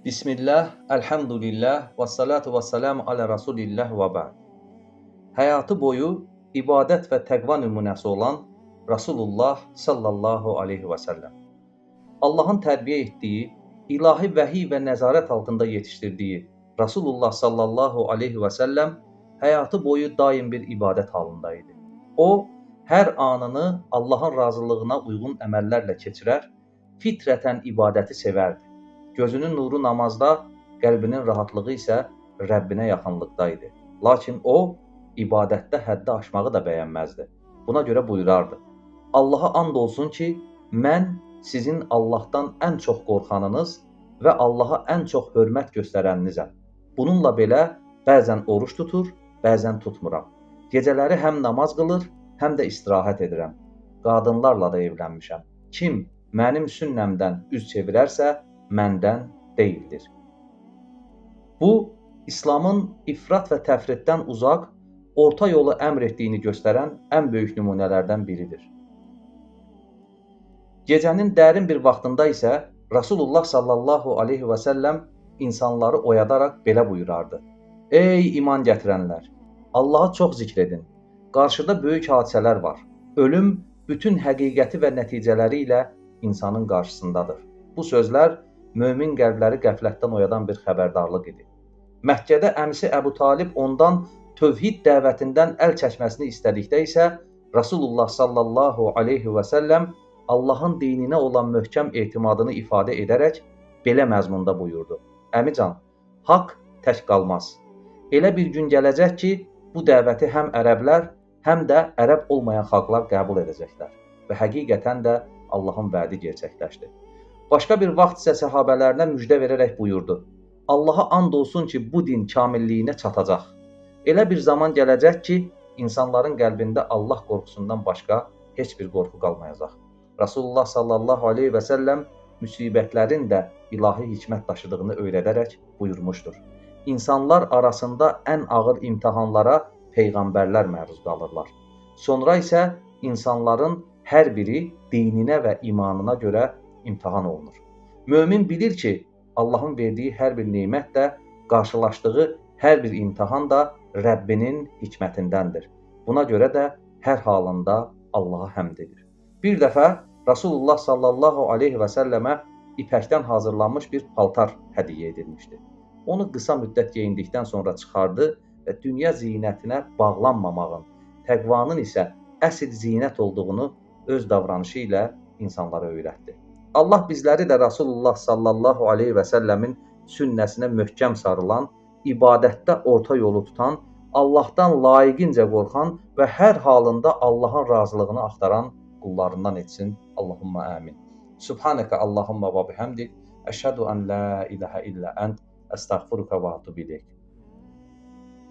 Bismillah, elhamdülillah, və salatu və selamu alə Rasulillah və bə'd. Həyatı boyu ibadət və təqva nümunəsi olan Rasulullah sallallahu aleyhi və səlləm. Allahın tərbiyə etdiyi, ilahi vəhiy və nəzarət altında yetişdirdiyi Rasulullah sallallahu aleyhi və səlləm həyatı boyu daim bir ibadət halında idi. O, hər anını Allahın razılığına uyğun əməllərlə keçirər, fitrətən ibadəti sevərdi. Gözünün nuru namazda, qəlbinin rahatlığı isə Rəbbinə yaxınlıqda idi. Lakin o, ibadətdə həddi aşmağı da bəyənməzdi. Buna görə buyurardı: Allaha and olsun ki, mən sizin Allahdan ən çox qorxanınız və Allaha ən çox hörmət göstərəninizəm. Bununla belə bəzən oruç tutur, bəzən tutmuram. Gecələri həm namaz qılır, həm də istirahət edirəm. Qadınlarla da evlənmişəm. Kim mənim sünnəmdən üz çevirərsə, məndən deyildir. Bu, İslamın ifrat və təfritdən uzaq, orta yolu əmr etdiyini göstərən ən böyük nümunələrdən biridir. Gecənin dərin bir vaxtında isə Rasulullah sallallahu aleyhi və səlləm insanları oyadaraq belə buyurardı: Ey iman gətirənlər! Allahı çox zikr edin. Qarşıda böyük hadisələr var. Ölüm bütün həqiqəti və nəticələri ilə insanın qarşısındadır. Bu sözlər mömin qəlbləri qəflətdən oyadan bir xəbərdarlıq idi. Məkkədə əmisi Əbu Talib ondan tövhid dəvətindən əl çəkməsini istədikdə isə Rasulullah sallallahu aleyhi və səlləm Allahın dininə olan möhkəm etimadını ifadə edərək belə məzmunda buyurdu: Əmican, haqq tək qalmaz. Elə bir gün gələcək ki, bu dəvəti həm ərəblər, həm də ərəb olmayan xalqlar qəbul edəcəklər və həqiqətən də Allahın vədi gerçəkləşdi. Başqa bir vaxt isə səhabələrinə müjdə verərək buyurdu: Allaha and olsun ki, bu din kamilliyinə çatacaq. Elə bir zaman gələcək ki, insanların qəlbində Allah qorxusundan başqa heç bir qorxu qalmayacaq. Rasulullah sallallahu aleyhi və səlləm müsibətlərin də ilahi hikmət daşıdığını öyrədərək buyurmuşdur: İnsanlar arasında ən ağır imtahanlara peyğəmbərlər məruz qalırlar. Sonra isə insanların hər biri dininə və imanına görə imtahan olunur. Mömin bilir ki, Allahın verdiyi hər bir nemət də, qarşılaşdığı hər bir imtahan da Rəbbinin hikmətindəndir. Buna görə də hər halında Allaha həmd edir. Bir dəfə Rasulullah sallallahu aleyhi və səlləmə ipəkdən hazırlanmış bir paltar hədiyyə edilmişdi. Onu qısa müddət geyindikdən sonra çıxardı və dünya zinətinə bağlanmamağın, təqvanın isə əsl zinət olduğunu öz davranışı ilə insanlara öyrətdi. Allah bizləri də Rasulullah sallallahu aleyhi və səlləmin sünnəsinə möhkəm sarılan, ibadətdə orta yolu tutan, Allahdan layiqincə qorxan və hər halında Allahın razılığını axtaran qullarından etsin. Allahumma amin. Subhanəkə Allahumma və bihamdik. Əşhədu ən la ilahə illə ənt. Əstəğfiruka və atubu ileyk.